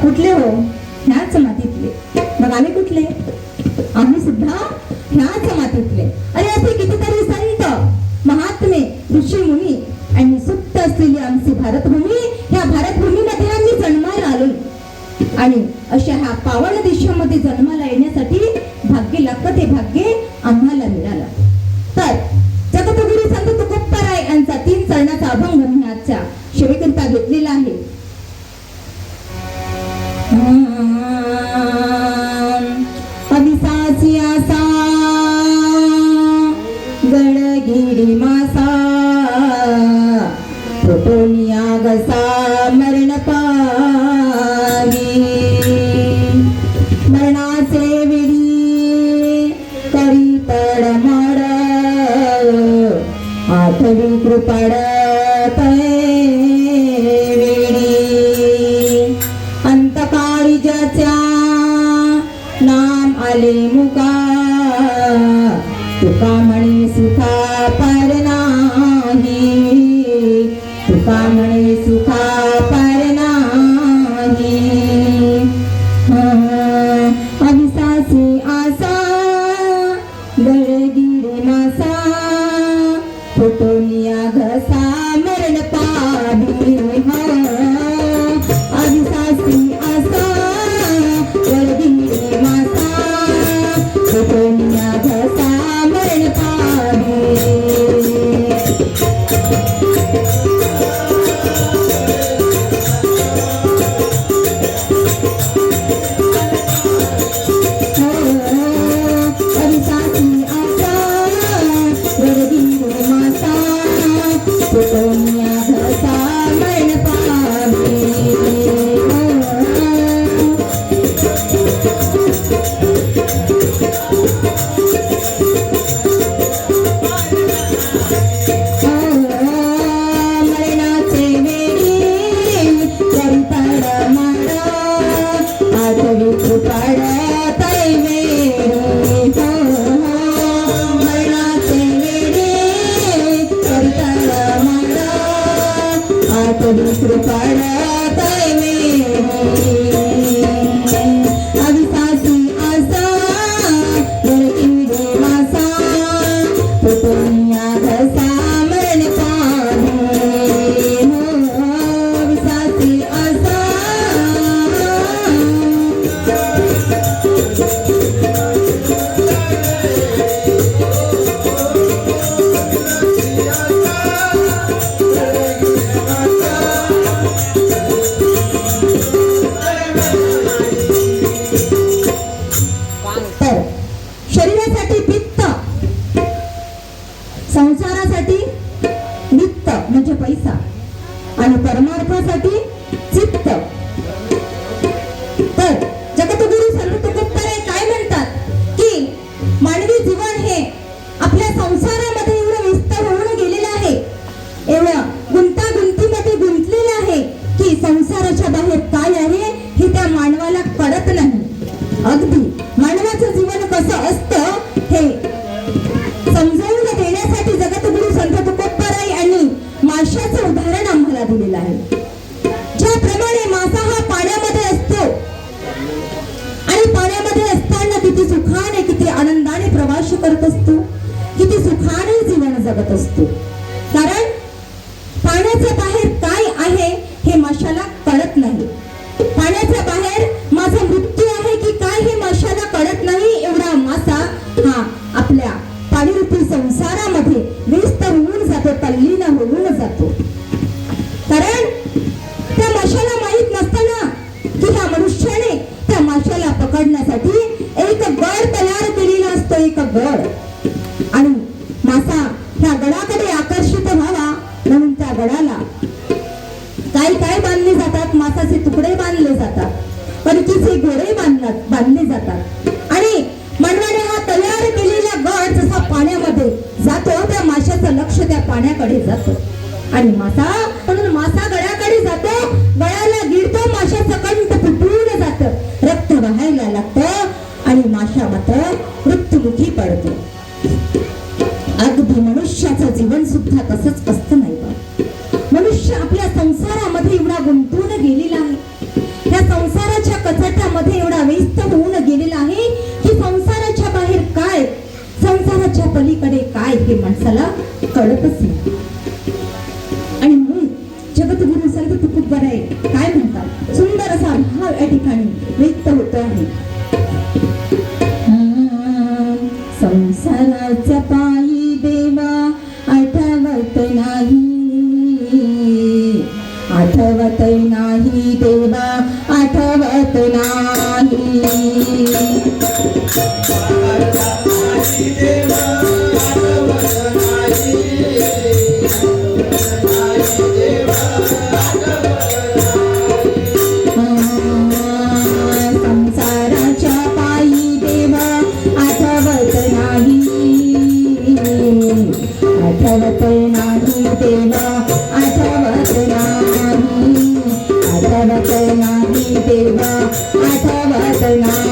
कुठले हो? ह्याच मातीतले. मग आम्ही कुठले? आम्ही सुद्धा ह्याच मातीतले. अरे असे कितीतरी संत महात्मे ऋषी मुनी आणि सुप्त असलेली आमची भारतभूमी, ह्या भारतभूमीमध्ये आम्ही जन्माला आलो आणि अशा ह्या पावन देशामध्ये जन्माला येण्यासाठी भाग्य लागतं. ते भाग्य आम्हाला मिळालं. तर जगद्गुरु संत तुकोबाराय यांचा 3 चरणाचा अभंग मी आजच्या सेवेकरिता घेतलेला आहे. अविसाची आसा गडगिरी मासा फोटोनिया गसा मरण पावी मरणाचे विडी करी तडमड आठवी कृपड अंतकाळी ज्याच्या नाम आले मुका तुका म्हणे सुखा पार नाही, तुका म्हणे सुखा पार नाही. अविसाची आसा गडगिरी मासा फोटोनिया घसा मरण पावी. अविसाची आसा गडगिरी मासा फोटोनिया घसा मरण पावी. संसारासाठी वित्त म्हणजे पैसा आणि परमार्थासाठी चित्त. तर जगद्गुरु संत तुकोबाराय काय म्हणतात की मानवी जीवन हे आपल्या संसारामध्ये एवढं व्यस्त होऊन गेलेलं आहे, एवढं गुंतागुंतीमध्ये गुंतलेलं आहे की संसाराच्या बाहेर काय आहे हे त्या मानवाला कळत नाही. अगदी मानवाचं जीवन कसं असतं हे समजावून देण्यासाठी जगद्गुरु संत तुकोबाराय यांनी माशाचं उदाहरण आम्हाला दिलेलं आहे. ज्याप्रमाणे मासा हा पाण्यामध्ये असतो आणि पाण्यामध्ये असताना किती सुखाने किती आनंदाने प्रवास करत असतो, किती सुखाने जीवन जगत असतो. कारण पाण्याच्या बाहेर काय आहे हे माशाला कळत नाही. पाण्याच्या बाहेर माझा मृत्यू आहे की काय हे माशाला कळत नाही. एवढा मासा हा आपल्या पाणीरूपी संसारामध्ये व्यस्त होऊन जातो, तल्लीन होऊन जातो. कारण त्या माशाला माहित नसताना की ह्या मनुष्याने त्या माशाला पकडण्यासाठी एक गड तयार केलेला असतो, एक गड. आणि मासा ह्या गडाकडे आकर्षित व्हावा म्हणून त्या गडाला काय काय बांधले जातात, मासाचे तुकडे बांधले जातात, कणकीचे घोडे बांधले जातात. आणि मानवाने हा तयार केलेला गड जसा पाण्यामध्ये जातो त्या माशाचं लक्ष त्या पाण्याकडे जातं आणि मासा म्हणून मासा गळ्याकडे जातो, गळ्याला गिळतो, माशाचं कंठ फुटून जातं, रक्त वाहायला लागतं आणि माशा मात्र मृत्युमुखी पडतो. अगदी मनुष्याचं जीवन सुद्धा तसंच असतं नाही का? मनुष्य आपल्या संसारामध्ये एवढा गुंतून गेलेला आहे. त्या संसार संसारामध्ये एवढा व्यस्त होऊन गेलेला आहे की संसाराच्या बाहेर काय, संसाराच्या पलीकडे काय हे माणसाला कळतच नाही. आणि म्हणून जगद्गुरु संत तुकोबाराय काय म्हणतात, सुंदर असा भाव या ठिकाणी व्यक्त होतो आहे. संसाराच्या पायी देवा आठवत नाही, आठवत नाही देवा आठवत नाही. संसाराच्या पायी देवा आठवत नाही, आठवत नाही देवा आठवत नाही, आठवत नाही देवा आठवत नाही.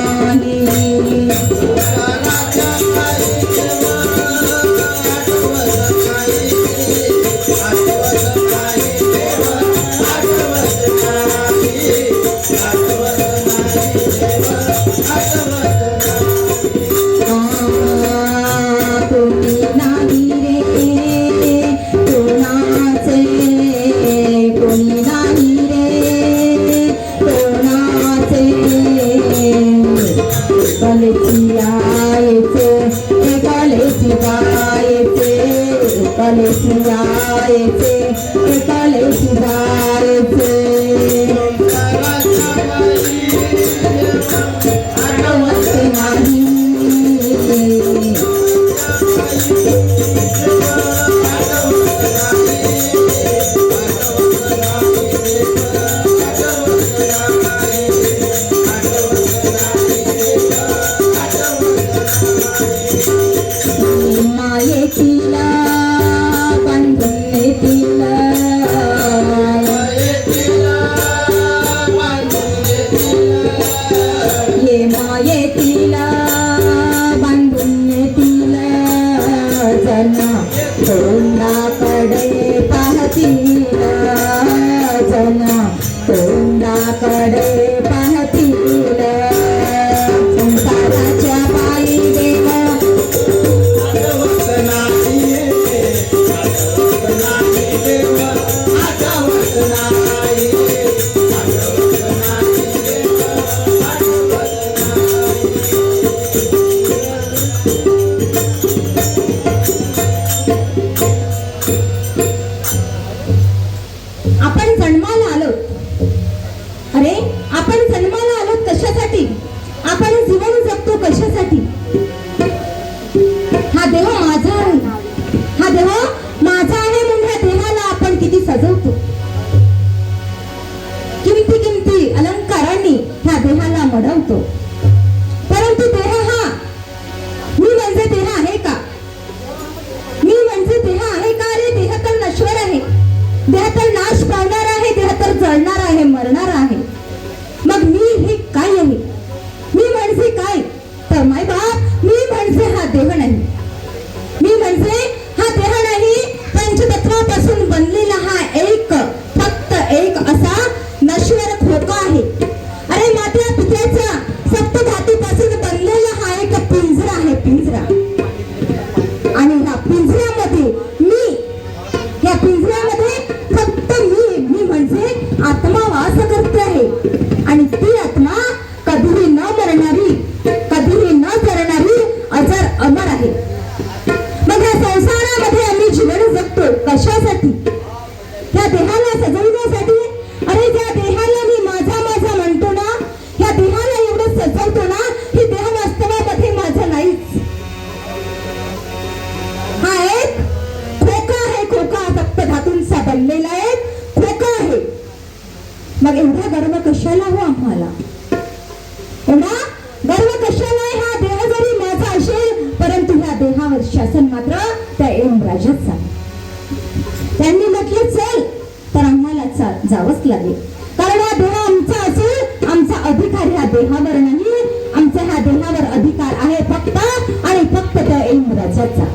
जावंच लागेल, कारण हा देह आमचा असेल, आमचा अधिकार ह्या देहावर नाही, आमचा ह्या देहावर अधिकार आहे फक्त आणि फक्त त्या इंद्राजाचा.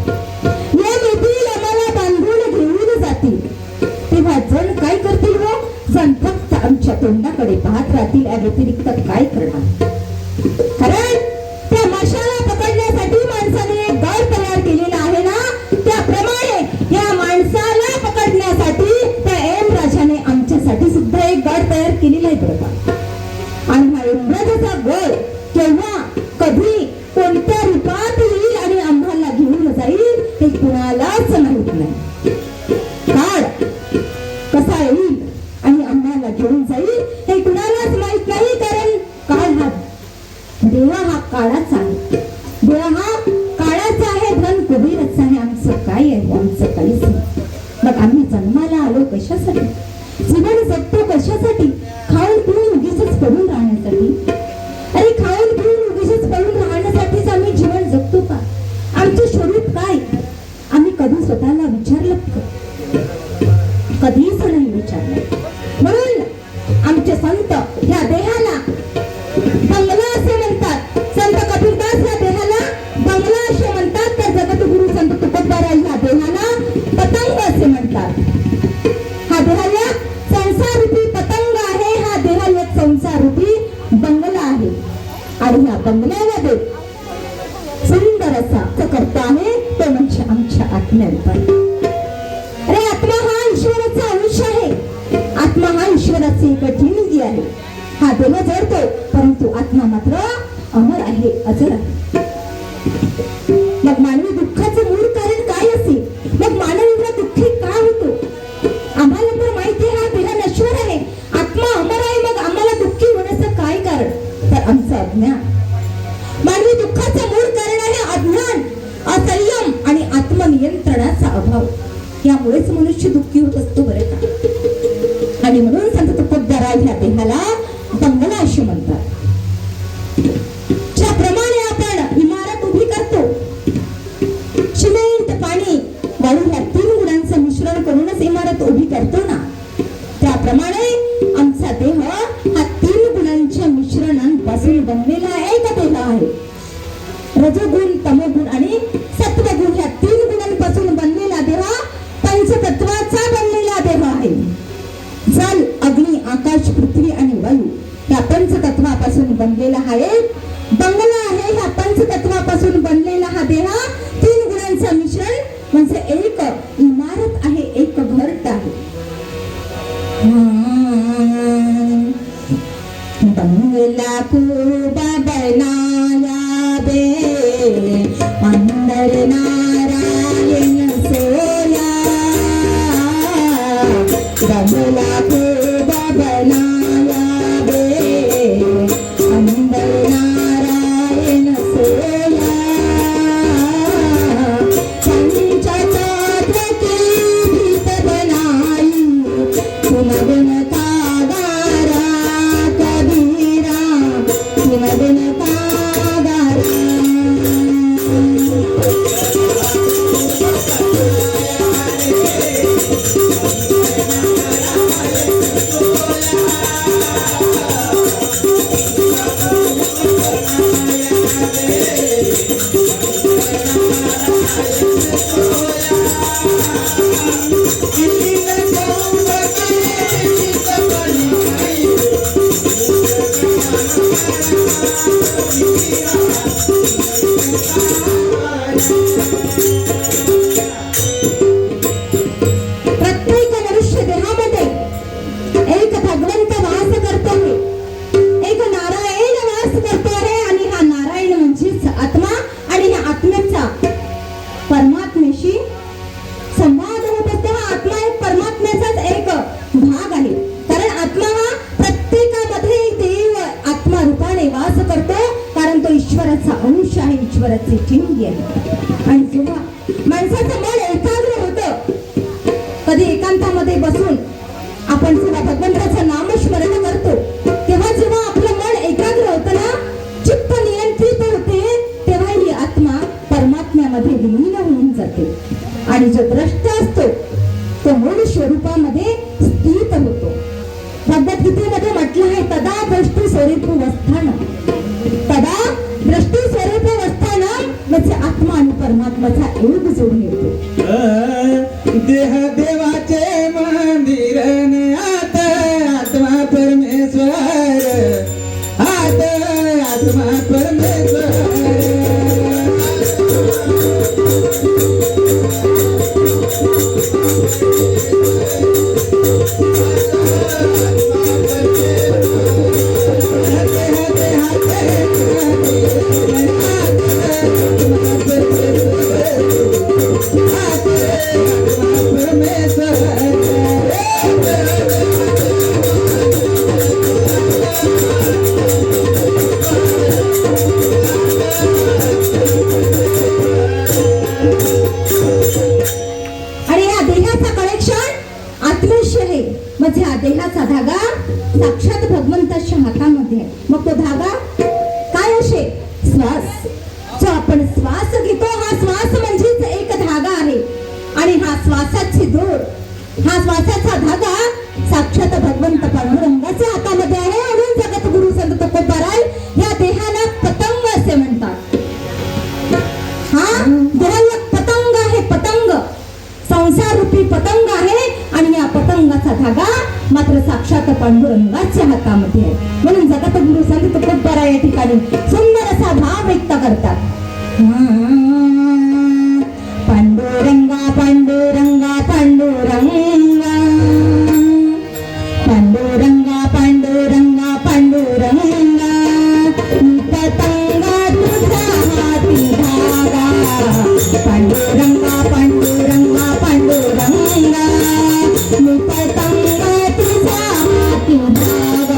या येथील आम्हाला बांधून घेऊन जातील तेव्हा जण काय करतील, व जण फक्त आमच्या तोंडाकडे पाहत राहतील. व्यतिरिक्त काय करणार? कारण त्या माशाला पकडण्यासाठी माणसाने एक गड तयार केलेला आहे ना, त्याप्रमाणे या माणसाला पकडण्यासाठी त्या एम राजाने आमच्यासाठी सुद्धा एक गड तयार केलेला आहे बरोबर. आणि हा यमराजाचा गड केव्हा कधी कोणत्या रूपात येईल आणि आम्हाला घेऊन जाईल हे कुणालाच माहित नाही. काळ कसा येईल आणि आम्हाला घेऊन जाईल हे कुणालाच माहित नाही. कारण काळ हा देवा हा काळाचा आहे, देवा हा काळाचा आहे, धन कुबेराचा आहे. आमचं काय आहे? आमचं काहीच नाही. मग आम्ही जन्माला आलो कशासाठी? जीवन जगतो कशासाठी? खाऊन पिऊन उगीचच पडून राहण्यासाठी? अरे खाऊन पिऊन उगीचच पडून राहण्यासाठीच आम्ही जीवन जगतो का? आमचं स्वरूप काय? आम्ही कधी स्वतःला विचारलं का? कधीच नाही विचारलं. म्हणून आमचे संत या देहाला बंगला असे म्हणतात. संत कबीरदास या देहाला बंगला असे म्हणतात, तर जगद्गुरु संत तुकोबाराय या देहाला पतंग असे म्हणतात. हा देहाला संसारूपी पतंग आहे, हा देह एक संसारूपी बंगला आहे. आणि ह्या बंगल्यामध्ये सुंदर असा करता आहे तो म्हणजे आमच्या आत्म्यावर. अरे आत्मा हा ईश्वराचा अंश आहे, आत्मा हा ईश्वराची एक ठिणगी आहे. हा देह जडतो परंतु आत्मा मात्र अमर आहे, अजर आहे. मग मानवी दुःखाचं मूळ कारण काय असेल? मग मानव एवढा दुःखी का होतो? आम्हाला तर माहिती आहे हा देह नश्वर आहे, आत्मा अमर आहे. मग आम्हाला दुःखी होण्याचं काय कारण? तर आमचं अज्ञान. मानवी दुःखाचं मूळ कारण आहे अज्ञान, असंयम आणि आत्मनियंत्रणाचा अभाव. यामुळेच मनुष्य दुःखी होत असतो बरं का. आणि म्हणून संत तुकोबाराय ह्या देहाला बंगला अशी म्हणतात. ज्याप्रमाणे आपण इमारत उभी करतो, सिमेंट पाणी वाळू ह्या 3 गुणांचं मिश्रण करूनच इमारत उभी करतो ना, त्याप्रमाणे आमचा देह हा 3 गुणांच्या मिश्रणांपासून बनलेला एक देह आहे. रजोगुण, तमोगुण आणि सत्वगुण ह्या 3 गुणांपासून बनलेला देह पंचतत्वाचा बनलेला देह आहे. जल, अग्नी, आकाश, पृथ्वी आणि वायू या पंचतत्वापासून बनलेला हा एक बंगला आहे. ह्या पंचतत्वापासून बनलेला हा देह 3 गुणांचं मिश्रण म्हणजे एक इमारत आहे, एक घरट आहे. बंगला खूबा बनाया बे अंदर नारायण सोया. बंगला खूबा बनाया बे अंदर नारायण सोया. पंचतत्व की भीत बनाई तुम बिन कागारा कबीरा, तुम बिन कागारा. प्रत्येक मनुष्य देहामध्ये एक भगवंत वास करतो आहे, एक नारायण वास करतो आहे. आणि हा नारायण म्हणजेच आत्मा. आणि ह्या आत्म्याचा परमात्म्याशी संवाद होत असतो. हा आत्मा एक परमात्म्याचाच एक भाग आहे. कारण आत्मा हा प्रत्येकामध्ये देव आत्मा रूपाने वास करतो, कारण तो ईश्वराचा अंश आहे, ईश्वराची ठिणगी आहे. आणि जेव्हा माणसाचं मन एकाग्र होतं, कधी एकांतामध्ये बसून आपण जेव्हा भगवंताचं नामस्मरण करतो, तेव्हा जेव्हा आपलं मन एकाग्र होतं ना, चित्त नियंत्रित होते, तेव्हा ही आत्मा परमात्म्यामध्ये विलीन होऊन जाते. आणि जो भ्रष्ट असतो तो मूळ स्वरूपामध्ये स्थित होतो. भगवद्गीतेमध्ये म्हटलं आहे, तदा भ्रष्टू स्वरूपवस्थान. तदा भ्रष्टू स्वरूपवस्थान म्हणजे आत्मा आणि परमात्म्याचा योग जोडून येतो. देह देवाचे मंदिर, आता आत्मा परमेश्वर. हात आत्मा परमेश्वर आणि या देहाचा कनेक्शन आत्मेशी आहे. म्हणजे हा देहाचा धागा साक्षात भगवंताच्या हातामध्ये आहे. मग तो धागा काय असे श्वास, जो आपण श्वास घेतो हा श्वास म्हणजेच एक धागा आहे. आणि हा श्वासाची दोर, हा श्वासाचा धागा साक्षात भगवंत पांडुरंगाच्या हातामध्ये आहे. म्हणून जगद्गुरु संत तुकोबाराय या देहाला पतंग असे म्हणतात. हा देह एक पतंग आहे, पतंग संसार रूपी पतंग आहे. आणि या पतंगाचा धागा मात्र साक्षात पांडुरंगाच्या हातामध्ये आहे. म्हणून जगद्गुरु संत तुकोबाराय या ठिकाणी सुंदर असा भाव व्यक्त करतात. पांडुरंगा पांडुरंगा पांडुरंगा पांडुरंगा पांडुरंगा पांडुरंगा पतंगा तुझा हाती धागा पांडुरंगा पांडुरंगा पांडुरंगा पतंगा तुझा हाती धागा.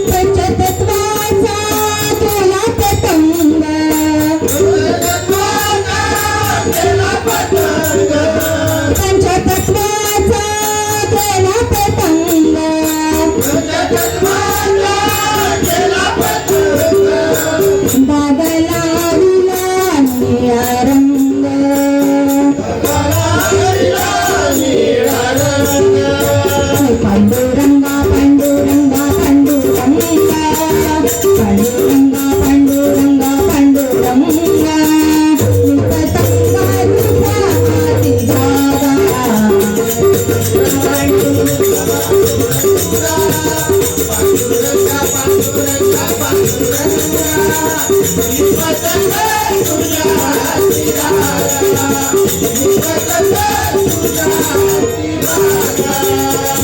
पंचतत्वाचा केला पतंग पंचतत्वाचा केला पतंग बागला विला निळा रंग पांडुरंगा पांडुरंगा पांडुरंगा पांडुरंगा पांडुरंगा पांडुरंगा पतंगा तुझा हाती धागा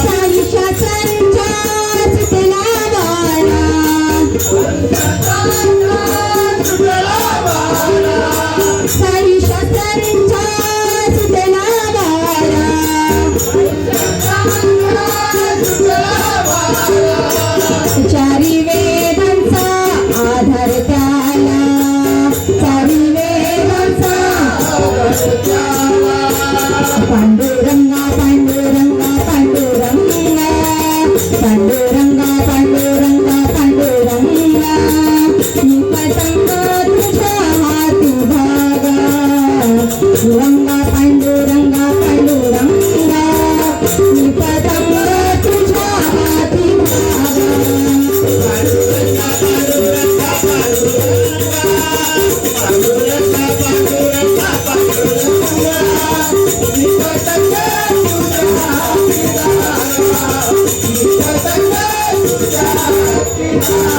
साई शास्त्रांच्या सुटेला वारा साई शास्त्रांच्या सुटेला वारा चारी वेदांचा आधार त्याला चारी वेदांचा पांडुरंगा पांडुरंगा पांडुरंगा पांडुरंगा पांडुरंगा पांडुरंगा पतंग तुझ्या हाती धागा रंगा पांडुरंगा पांडुरंगा पतंग तुझ्या हाती धागा. तुझ्या